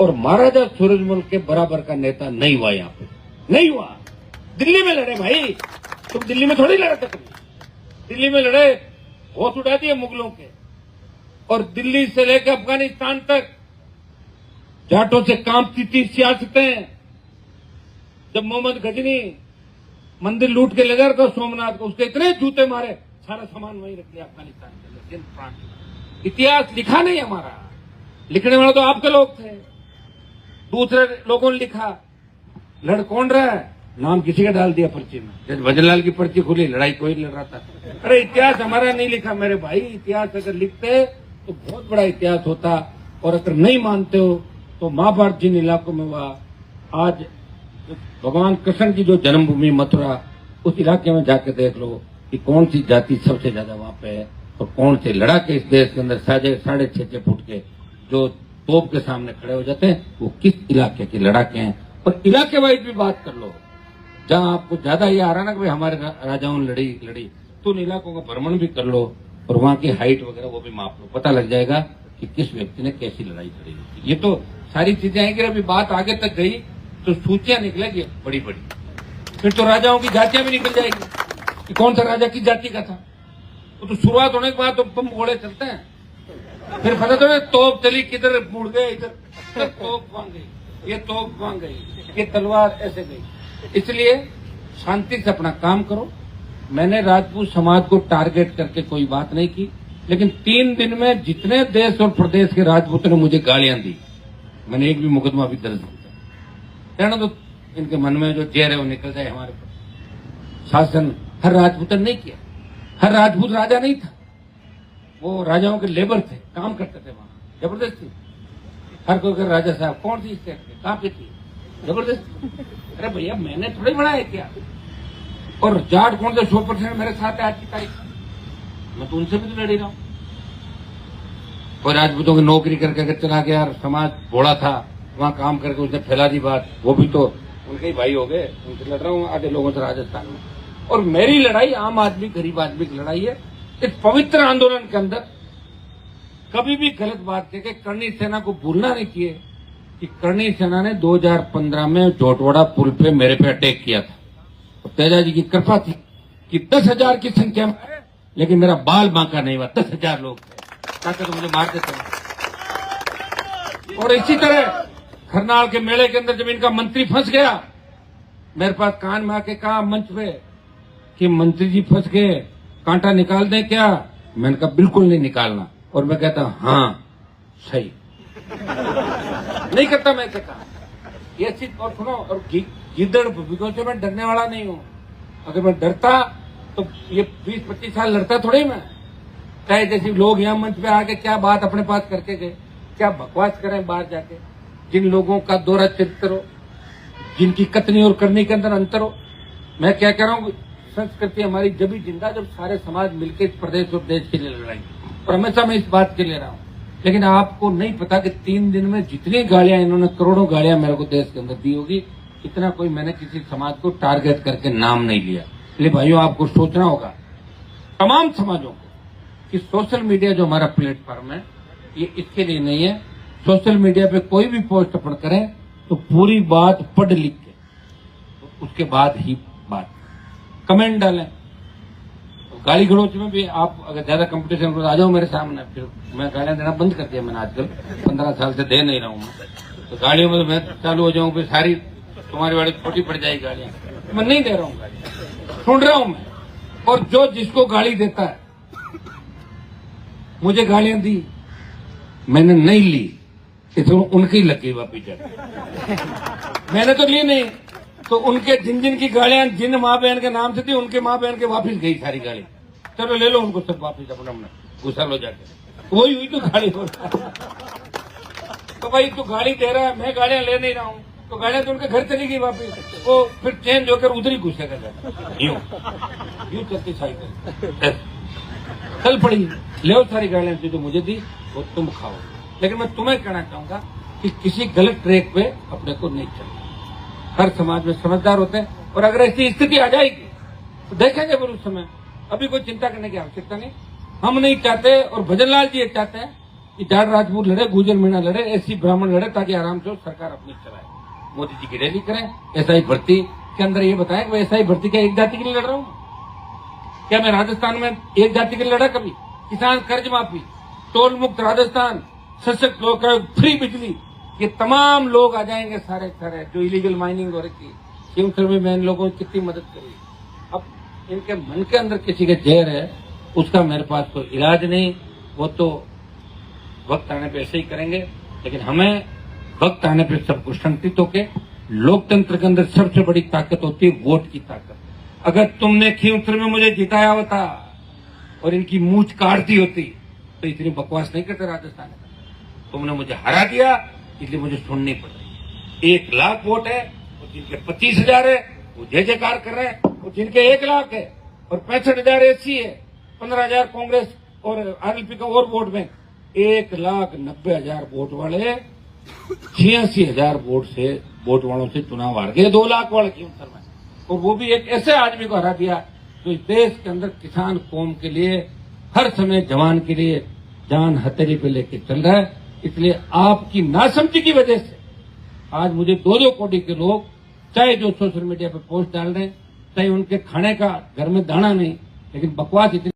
और महाराजा सूरजमल के बराबर का नेता नहीं हुआ, यहाँ पे नहीं हुआ। दिल्ली में लड़े भाई, तुम दिल्ली में थोड़ी लड़े थे कभी। दिल्ली में लड़े, होश उड़ा दिए मुगलों के, और दिल्ली से लेकर अफगानिस्तान तक जाटों से कांपती थी सियासतें। जब मोहम्मद गजनी मंदिर लूट के ले जा रहा था सोमनाथ को, उसके इतने जूते मारे, सारा सामान वहीं रख लिया अफगानिस्तान के अंदर, सिंध प्रांत में। इतिहास लिखा नहीं हमारा, लिखने वाले तो आपके लोग थे, दूसरे लोगों ने लिखा। लड़ कौन रहा है, नाम किसी का डाल दिया पर्ची में। जब भजनलाल की पर्ची खुली, लड़ाई कोई लड़ रहा था। अरे इतिहास हमारा नहीं लिखा मेरे भाई, इतिहास अगर लिखते तो बहुत बड़ा इतिहास होता। और अगर नहीं मानते हो तो महाभारत जिन इलाकों में हुआ, आज भगवान कृष्ण की जो जन्मभूमि मथुरा, उस इलाके में जाके देख लो कि कौन सी जाति सबसे ज्यादा वहां पे है, और कौन से लड़ाके इस देश के अंदर 6.5 फुट के जो तोप के सामने खड़े हो जाते हैं, वो किस इलाके के लड़ाके हैं। और इलाके वाइज भी बात कर लो, जहां आपको ज्यादा ये आ रहा ना कि भाई हमारे राजाओं ने लड़ी, तो उन इलाकों का भ्रमण भी कर लो और वहां की हाइट वगैरह वो भी माप लो, पता लग जाएगा कि किस व्यक्ति ने कैसी लड़ाई लड़ी होती। ये तो सारी चीजें आएंगी। अभी बात आगे तक गई तो सूचियां निकलेगी बड़ी बड़ी, फिर तो राजाओं की जातियां भी निकल जाएगी कि कौन सा राजा किस जाति का था। तो शुरुआत होने के बाद तो बम घोड़े चलते हैं, फिर पता तो तोप चली, किधर मुड़ गए, इधर तोप वहां गई, ये तोप वहां गई, ये तलवार ऐसे गई। इसलिए शांति से अपना काम करो। मैंने राजपूत समाज को टारगेट करके कोई बात नहीं की, लेकिन 3 दिन में जितने देश और प्रदेश के राजपूतों ने मुझे गालियां दी, मैंने एक भी मुकदमा भी दर्ज नहीं किया। कहना तो इनके मन में जो जहर है वो निकल जाए हमारे पर। शासन हर राजपूत ने नहीं किया, हर राजपूत राजा नहीं था, वो राजाओं के लेबर थे, काम करते थे वहां जबरदस्ती। हर कोई कर राजा साहब कौन थी स्टेट में, कहां पे थी, जबरदस्ती। अरे भैया मैंने थोड़ी बनाया क्या। और जाट कौन से 100% मेरे साथ है आज की तारीख में, मैं तो उनसे भी तो लड़ी रहा हूं। और राजपूतों की नौकरी करके अगर चला गया, यार समाज भोड़ा था, वहां काम करके उसने फैला दी बात, वो भी तो उनके ही भाई हो गए, उनसे लड़ रहा हूं आधे लोगों से राजस्थान में। और मेरी लड़ाई आम आदमी गरीब आदमी की लड़ाई है। इस पवित्र आंदोलन के अंदर कभी भी गलत बात कह के करणी सेना को भूलना नहीं किए कि करणी सेना ने 2015 में जोटवाड़ा पुल पे मेरे पे अटैक किया था। और तेजा जी की कृपा थी कि 10,000 की संख्या में, लेकिन मेरा बाल बांका नहीं हुआ, 10,000 लोग थे, ताकि तो मुझे मार देते। और इसी तरह खरनाल के मेले के अंदर जब इनका मंत्री फंस गया, मेरे पास कान में आके कहा मंच पे कि मंत्री जी फंस गए, कांटा निकाल दें क्या। मैंने कहा बिल्कुल नहीं निकालना। और मैं कहता हाँ सही नहीं करता, मैं कहता ये चीज। और सुनो, और गिद्दड़ भूमिकों से मैं डरने वाला नहीं हूं। अगर मैं डरता तो ये 20-25 साल लड़ता थोड़ी मैं। चाहे जैसे लोग यहाँ मंच पे आके क्या बात अपने पास करके गए, क्या बकवास करें बाहर जाके। जिन लोगों का दोहरा चरित्र हो, जिनकी कथनी और करने के अंदर अंतर हो। मैं क्या कह रहा हूँ, संस्कृति हमारी जब भी जिंदा जब सारे समाज मिलकर इस प्रदेश और देश के लिए लड़ाई। और हमेशा मैं इस बात के लिए रहा हूँ। लेकिन आपको नहीं पता कि 3 दिन में जितनी गालियां इन्होंने, करोड़ों गालियां मेरे को देश के अंदर दी होगी, इतना कोई मैंने किसी समाज को टारगेट करके नाम नहीं लिया। इसलिए भाइयों आपको सोचना होगा, तमाम समाजों को, कि सोशल मीडिया जो हमारा प्लेटफॉर्म है ये इसके लिए नहीं है। सोशल मीडिया पे कोई भी पोस्ट अपन करें तो पूरी बात पढ़ लिख के तो उसके बाद ही बात कमेंट डालें। तो गाली गलौच में भी आप अगर ज्यादा कंपटीशन करो, आ जाओ मेरे सामने। फिर मैं गालियां देना बंद कर दिया मैंने, आजकल 15 साल से दे नहीं रहा हूं मैं। तो गालियों में तो मैं चालू हो जाऊं, फिर सारी तुम्हारी वाली छोटी पड़ जाएगी गालियां। मैं नहीं दे रहा हूं गालियां, सुन रहा हूं मैं। और जो जिसको गाली देता है, मुझे गालियां दी मैंने नहीं ली, तो उनकी लगी वापिस जाकर, मैंने तो ली नहीं। तो उनके जिन जिन की गालियां जिन माँ बहन के नाम से थी, उनके माँ बहन के वापिस गई सारी गाली। चलो ले लो उनको सब वापिस अपना अपना, गुस्सा लो जाके। वही हुई तो गाली हो रहा। तो भाई तू गाली दे रहा है, मैं गालियां ले नहीं रहा हूँ, तो गालियां तो उनके घर चली गई वापिस। वो फिर चेंज होकर उधर ही गुस्से कर जाता, यूं करती साइकिल चल पड़ी। ले सारी गालियां थी जो मुझे दी वो तुम खाओ। लेकिन मैं तुम्हें कहना चाहूंगा कि किसी गलत ट्रैक पे अपने को नहीं चलना। हर समाज में समझदार होते हैं, और अगर ऐसी स्थिति आ जाएगी तो देखेंगे फिर उस समय। अभी कोई चिंता करने की आवश्यकता नहीं। हम नहीं चाहते, और भजनलाल जी ये चाहते हैं कि जाट राजपूत लड़े, गुजर मीणा लड़े, एससी ब्राह्मण लड़े, ताकि आराम से सरकार अपनी चलाए। मोदी जी की रैली करें, एसआई भर्ती के अंदर ये बताएं कि एसआई भर्ती क्या एक जाति के लिए लड़ रहा हूं? क्या मैं राजस्थान में एक जाति के लिए लड़ा कभी? किसान कर्ज माफी, टोल मुक्त राजस्थान, सशक्त लोक, फ्री बिजली, ये तमाम लोग आ जाएंगे सारे सारे जो इलीगल माइनिंग हो रखी है। शिवसर में मैं इन लोगों की कितनी मदद करी। अब इनके मन के अंदर किसी के जहर है, उसका मेरे पास कोई इलाज नहीं। वो तो वक्त आने पे ऐसे ही करेंगे, लेकिन हमें वक्त आने पे सब कुछ संतुलित होके, लोकतंत्र के अंदर सबसे बड़ी ताकत होती है वोट की ताकत। अगर तुमने खींवसर में मुझे जिताया होता और इनकी मूंछ काट दी होती तो इतनी बकवास नहीं करते राजस्थान में। तुमने मुझे हरा दिया, इसलिए मुझे सुननी पड़ रही। 1 लाख वोट है, और जिनके 25,000 है वो जय जयकार कर रहे हैं, और जिनके 1 लाख है और 65,000 एससी है, 15,000 कांग्रेस और आरएलपी का और वोट बैंक, 1,90,000 वोट वाले 86,000 वोट वालों से चुनाव हार गए। 2 लाख वाले की उत्तर में, और वो भी एक ऐसे आदमी को हरा दिया जो इस देश के अंदर किसान कौम के लिए हर समय जवान के लिए जान हथेली पे लेके चल रहा है। इसलिए आपकी नासमझी की वजह से आज मुझे 2-2 कोटी के लोग, चाहे जो सोशल मीडिया पे पोस्ट डाल रहे हैं, चाहे उनके खाने का घर में दाना नहीं, लेकिन बकवास इतनी